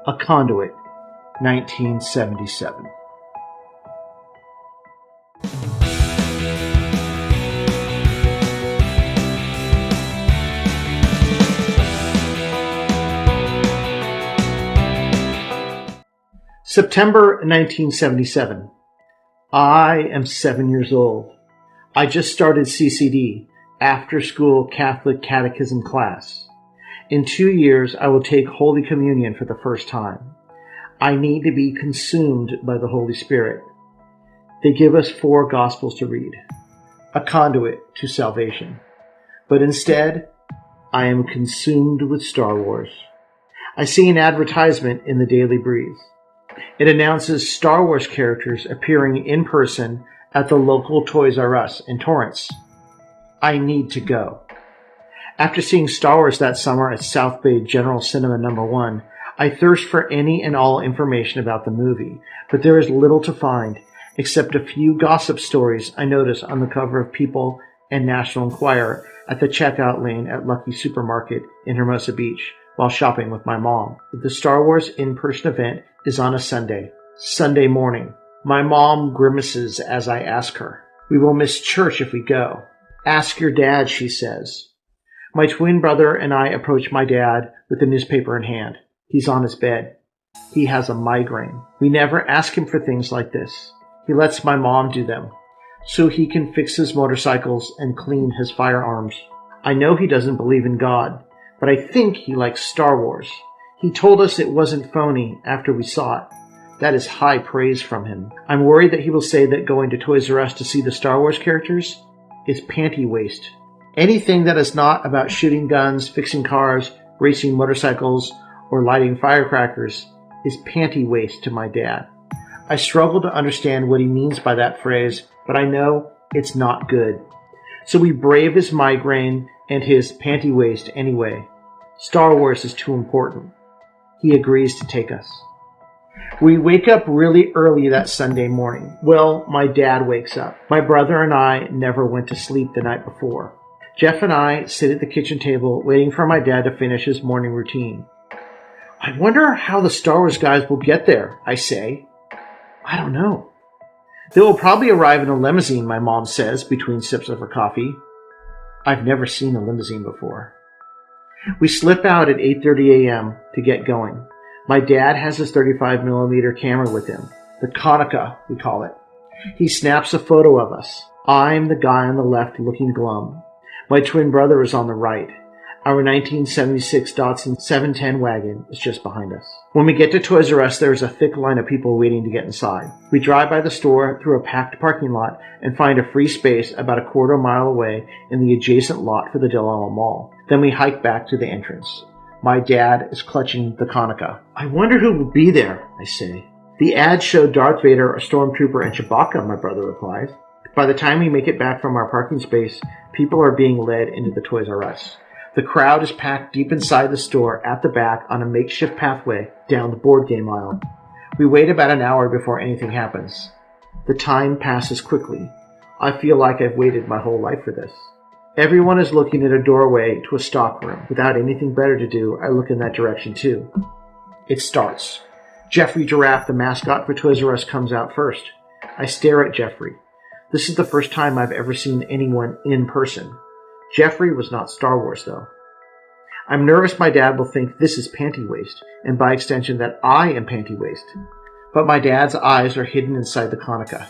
A Conduit, 1977. September 1977. I am 7 years old. I just started CCD, After School Catholic Catechism class. In 2 years, I will take Holy Communion for the first time. I need to be consumed by the Holy Spirit. They give us 4 Gospels to read, a conduit to salvation. But instead, I am consumed with Star Wars. I see an advertisement in the Daily Breeze. It announces Star Wars characters appearing in person at the local Toys R Us in Torrance. I need to go. After seeing Star Wars that summer at South Bay General Cinema No. 1, I thirst for any and all information about the movie, but there is little to find, except a few gossip stories I notice on the cover of People and National Enquirer at the checkout lane at Lucky Supermarket in Hermosa Beach while shopping with my mom. The Star Wars in-person event is on a Sunday morning. My mom grimaces as I ask her. We will miss church if we go. Ask your dad, she says. My twin brother and I approach my dad with the newspaper in hand. He's on his bed. He has a migraine. We never ask him for things like this. He lets my mom do them, so he can fix his motorcycles and clean his firearms. I know he doesn't believe in God, but I think he likes Star Wars. He told us it wasn't phony after we saw it. That is high praise from him. I'm worried that he will say that going to Toys R Us to see the Star Wars characters is panty waste. Anything that is not about shooting guns, fixing cars, racing motorcycles, or lighting firecrackers is panty waste to my dad. I struggle to understand what he means by that phrase, but I know it's not good. So we brave his migraine and his panty waste anyway. Star Wars is too important. He agrees to take us. We wake up really early that Sunday morning. Well, my dad wakes up. My brother and I never went to sleep the night before. Jeff and I sit at the kitchen table waiting for my dad to finish his morning routine. I wonder how the Star Wars guys will get there, I say. I don't know. They will probably arrive in a limousine, my mom says between sips of her coffee. I've never seen a limousine before. We slip out at 8:30 a.m. to get going. My dad has his 35mm camera with him, the Konica, we call it. He snaps a photo of us. I'm the guy on the left looking glum. My twin brother is on the right. Our 1976 Datsun 710 wagon is just behind us. When we get to Toys R Us, there is a thick line of people waiting to get inside. We drive by the store through a packed parking lot and find a free space about a quarter mile away in the adjacent lot for the Del Amo Mall. Then we hike back to the entrance. My dad is clutching the Konica. I wonder who will be there, I say. The ad showed Darth Vader, a stormtrooper, and Chewbacca, my brother replies. By the time we make it back from our parking space, people are being led into the Toys R Us. The crowd is packed deep inside the store at the back on a makeshift pathway down the board game aisle. We wait about an hour before anything happens. The time passes quickly. I feel like I've waited my whole life for this. Everyone is looking at a doorway to a stock room. Without anything better to do, I look in that direction too. It starts. Jeffrey Giraffe, the mascot for Toys R Us, comes out first. I stare at Jeffrey. This is the first time I've ever seen anyone in person. Jeffrey was not Star Wars, though. I'm nervous my dad will think this is panty waste, and by extension that I am panty waste. But my dad's eyes are hidden inside the Konica.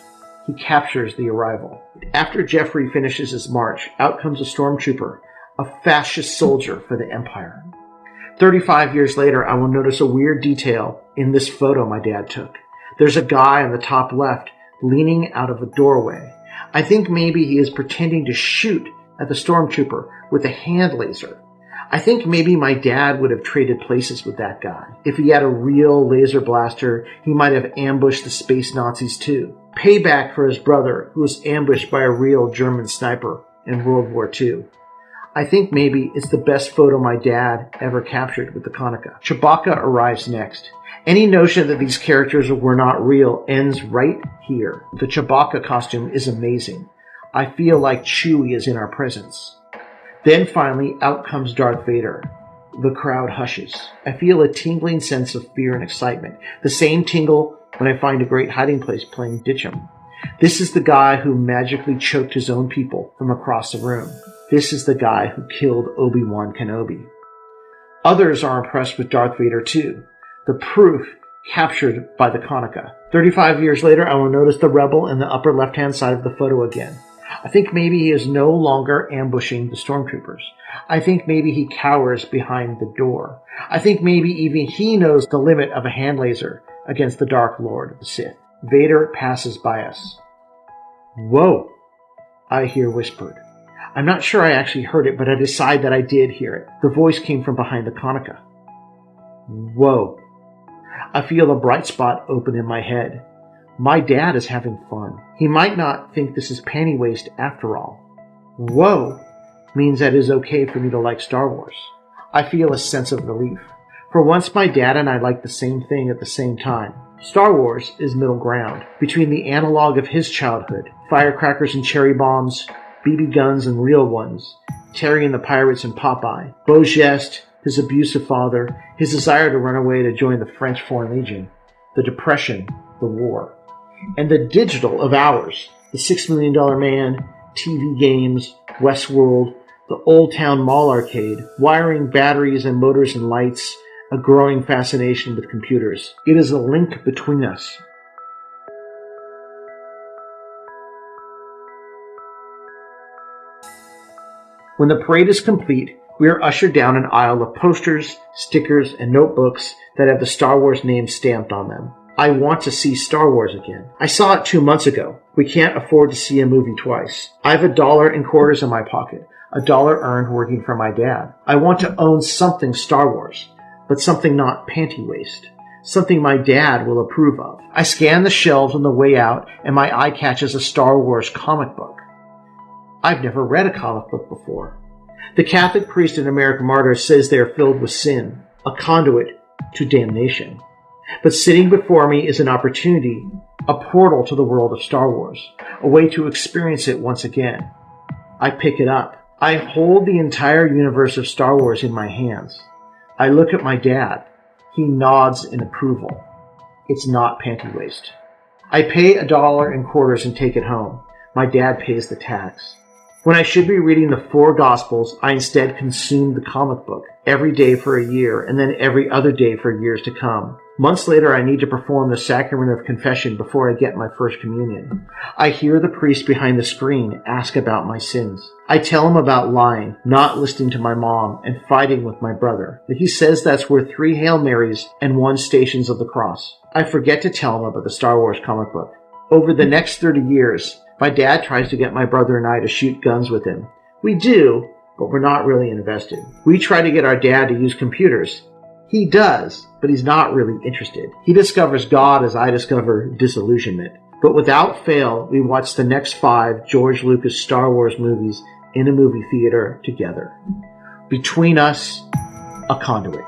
He captures the arrival. After Jeffrey finishes his march, out comes a stormtrooper, a fascist soldier for the Empire. 35 years later, I will notice a weird detail in this photo my dad took. There's a guy on the top left leaning out of a doorway. I think maybe he is pretending to shoot at the stormtrooper with a hand laser. I think maybe my dad would have traded places with that guy. If he had a real laser blaster, he might have ambushed the space Nazis too. Payback for his brother, who was ambushed by a real German sniper in World War II. I think maybe it's the best photo my dad ever captured with the Konica. Chewbacca arrives next. Any notion that these characters were not real ends right here. The Chewbacca costume is amazing. I feel like Chewie is in our presence. Then finally, out comes Darth Vader. The crowd hushes. I feel a tingling sense of fear and excitement. The same tingle when I find a great hiding place playing Ditcham. This is the guy who magically choked his own people from across the room. This is the guy who killed Obi-Wan Kenobi. Others are impressed with Darth Vader too. The proof captured by the Konica. 35 years later, I will notice the rebel in the upper left-hand side of the photo again. I think maybe he is no longer ambushing the stormtroopers. I think maybe he cowers behind the door. I think maybe even he knows the limit of a hand laser against the Dark Lord of the Sith. Vader passes by us. Whoa, I hear whispered. I'm not sure I actually heard it, but I decide that I did hear it. The voice came from behind the Konica. Whoa. I feel a bright spot open in my head. My dad is having fun. He might not think this is panty waste after all. Whoa means that it is okay for me to like Star Wars. I feel a sense of relief. For once, my dad and I like the same thing at the same time. Star Wars is middle ground between the analog of his childhood, firecrackers and cherry bombs, BB guns and real ones, Terry and the Pirates and Popeye, Beau Geste, his abusive father, his desire to run away to join the French Foreign Legion, the Depression, the war, and the digital of ours, the $6 Million Man, TV games, Westworld, the Old Town Mall arcade, wiring batteries and motors and lights, a growing fascination with computers. It is a link between us. When the parade is complete, we are ushered down an aisle of posters, stickers, and notebooks that have the Star Wars name stamped on them. I want to see Star Wars again. I saw it 2 months ago. We can't afford to see a movie twice. I have $1 in quarters in my pocket, $1 earned working for my dad. I want to own something Star Wars, but something not panty waste. Something my dad will approve of. I scan the shelves on the way out, and my eye catches a Star Wars comic book. I've never read a comic book before. The Catholic priest in American Martyr says they are filled with sin, a conduit to damnation. But sitting before me is an opportunity, a portal to the world of Star Wars, a way to experience it once again. I pick it up. I hold the entire universe of Star Wars in my hands. I look at my dad. He nods in approval. It's not panty waste. I pay $1 in quarters and take it home. My dad pays the tax. When I should be reading the 4 Gospels, I instead consume the comic book every day for a year and then every other day for years to come. Months later, I need to perform the sacrament of confession before I get my first communion. I hear the priest behind the screen ask about my sins. I tell him about lying, not listening to my mom, and fighting with my brother. He says that's worth 3 Hail Marys and 1 Stations of the Cross. I forget to tell him about the Star Wars comic book. Over the next 30 years, my dad tries to get my brother and I to shoot guns with him. We do, but we're not really invested. We try to get our dad to use computers. He does, but he's not really interested. He discovers God as I discover disillusionment. But without fail, we watch the next 5 George Lucas Star Wars movies in a movie theater together. Between us, a conduit.